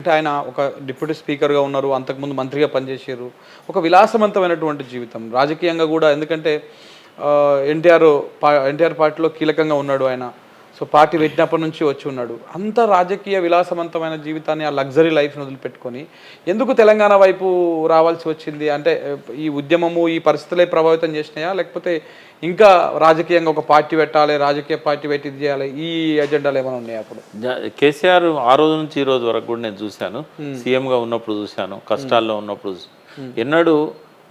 అంటే ఆయన ఒక డిప్యూటీ స్పీకర్‌గా ఉన్నారు. అంతకుముందు మంత్రిగా పనిచేసిర్రు. ఒక విలాసవంతమైనటువంటి జీవితం. రాజకీయంగా గూడా ఎందుకంటే ఎన్టీఆర్ పార్టీలో కీలకంగా ఉన్నాడు ఆయన. సో, పార్టీ పెట్టినప్పటి నుంచి వచ్చి ఉన్నాడు. అంత రాజకీయ విలాసవంతమైన జీవితాన్ని, ఆ లగ్జరీ లైఫ్‌ని వదిలిపెట్టుకొని ఎందుకు తెలంగాణ వైపు రావాల్సి వచ్చింది? అంటే ఈ ఉద్యమము, ఈ పరిస్థితులే ప్రభావితం చేసినాయా? లేకపోతే ఇంకా రాజకీయంగా ఒక పార్టీ పెట్టాలి, రాజకీయ పార్టీ పెట్టి ఇది చేయాలి, ఈ ఎజెండాలు ఏమైనా ఉన్నాయా అప్పుడు? కేసీఆర్ ఆ రోజు నుంచి ఈ రోజు వరకు కూడా నేను చూశాను. సీఎంగా ఉన్నప్పుడు చూశాను, కష్టాల్లో ఉన్నప్పుడు ఎన్నడూ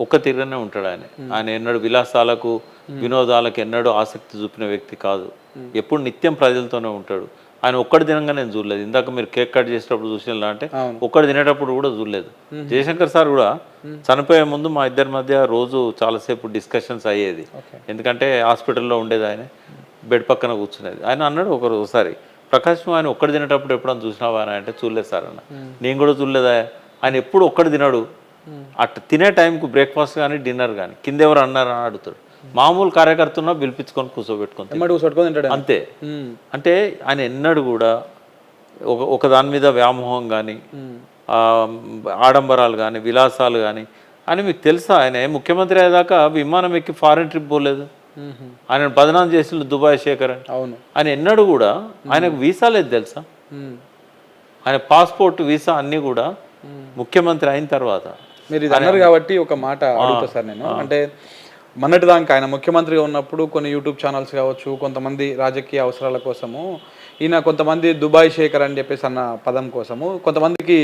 ఒక్క తీరుగానే ఉంటాడు ఆయన. ఆయన ఎన్నడూ విలాసాలకు వినోదాలకు ఎన్నడూ ఆసక్తి చూపిన వ్యక్తి కాదు. ఎప్పుడు నిత్యం ప్రజలతోనే ఉంటాడు. ఆయన ఒక్కడి తినంగా నేను చూడలేదు. ఇందాక మీరు కేక్ కట్ చేసేటప్పుడు చూసినా అంటే ఒక్కడి తినేటప్పుడు కూడా చూడలేదు. జయశంకర్ సార్ కూడా చనిపోయే ముందు మా ఇద్దరి మధ్య రోజు చాలాసేపు డిస్కషన్స్ అయ్యేది. ఎందుకంటే హాస్పిటల్లో ఉండేది, ఆయన బెడ్ పక్కన కూర్చునేది. ఆయన అన్నాడు ఒకసారి, ప్రకాశం ఆయన ఒక్కడి తినేటప్పుడు ఎప్పుడన్నా చూసినావా అని అంటే, చూడలేదు సార్ అన్న. నేను కూడా చూడలేదా. ఆయన ఎప్పుడు ఒక్కడి తినడు. అట్లా తినే టైంకు బ్రేక్ఫాస్ట్ కానీ డిన్నర్ కానీ కింద ఎవరు అన్నారని అడుగుతాడు. మామూలు కార్యకర్తను పిలిపించుకొని కూర్చోబెట్టుకొని అంతే. అంటే ఆయన ఎన్నడూ కూడా ఒక దాని మీద వ్యామోహం కానీ, ఆడంబరాలు కానీ, విలాసాలు కానీ అని మీకు తెలుసా? ఆయన ముఖ్యమంత్రి అయ్యేదాకా విమానం ఎక్కి ఫారెన్ ట్రిప్ పోలేదు. ఆయన బదనాం చేసిన దుబాయ్ శేఖర్ అని. ఆయన ఎన్నడూ కూడా ఆయనకు వీసా లేదు తెలుసా? ఆయన పాస్పోర్ట్, వీసా అన్నీ కూడా ముఖ్యమంత్రి అయిన తర్వాత. మీరు ఇది అన్నారు కాబట్టి ఒక మాట అడుగుతా సార్ నేను. అంటే మొన్నటిదాకా ఆయన ముఖ్యమంత్రిగా ఉన్నప్పుడు కొన్ని యూట్యూబ్ ఛానల్స్ కావచ్చు, కొంతమంది రాజకీయ అవసరాల కోసము ఈయన కొంతమంది దుబాయ్ శేఖర్ అని చెప్పేసి అన్న పదం కోసము కొంతమందికి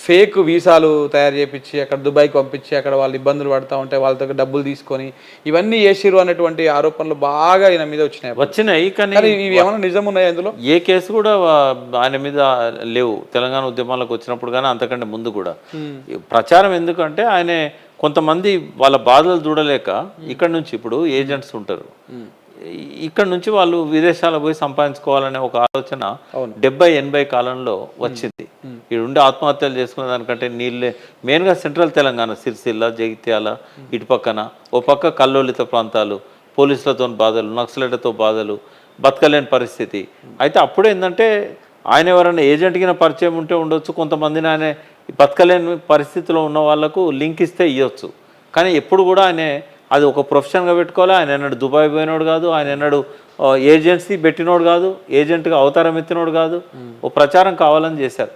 ఫేక్ వీసాలు తయారు చేయించి అక్కడ దుబాయ్కి పంపించి అక్కడ వాళ్ళు ఇబ్బందులు పడుతూ ఉంటే వాళ్ళతో డబ్బులు తీసుకొని ఇవన్నీ చేసిరు అనేటువంటి ఆరోపణలు బాగా ఆయన మీద వచ్చినాయి. కానీ ఇవి ఏమైనా నిజం ఉన్నాయా? అందులో ఏ కేసు కూడా ఆయన మీద లేవు. తెలంగాణ ఉద్యమాలకు వచ్చినప్పుడు కానీ అంతకంటే ముందు కూడా ప్రచారం. ఎందుకంటే ఆయన కొంతమంది వాళ్ళ బాధలు చూడలేక ఇక్కడ నుంచి ఇప్పుడు ఏజెంట్స్ ఉంటారు, ఇక్కడ నుంచి వాళ్ళు విదేశాలకు పోయి సంపాదించుకోవాలనే ఒక ఆలోచన 70-80 కాలంలో వచ్చింది. ఇక్కడ ఉండి ఆత్మహత్యలు చేసుకునే దానికంటే నీళ్ళే మెయిన్గా సెంట్రల్ తెలంగాణ, సిరిసిల్ల, జగిత్యాల, ఇటు పక్కన ఓ పక్క కల్లోలిత ప్రాంతాలు, పోలీసులతో బాధలు, నక్సలైట్లతో బాధలు, బతకలేని పరిస్థితి. అయితే అప్పుడే ఏంటంటే ఆయన ఎవరైనా ఏజెంట్కి పరిచయం ఉంటే ఉండొచ్చు, కొంతమందిని ఆయన బతకలేని పరిస్థితిలో ఉన్న వాళ్ళకు లింక్ ఇస్తే ఇవ్వచ్చు. కానీ ఎప్పుడు కూడా ఆయన అది ఒక ప్రొఫెషన్గా పెట్టుకోవాలి. ఆయన ఎన్నడు దుబాయ్ పోయినోడు కాదు, ఆయన ఎన్నడు ఏజెన్సీ పెట్టినోడు కాదు, ఏజెంట్గా అవతారం ఎత్తినోడు కాదు. ఓ ప్రచారం కావాలని చేశారు.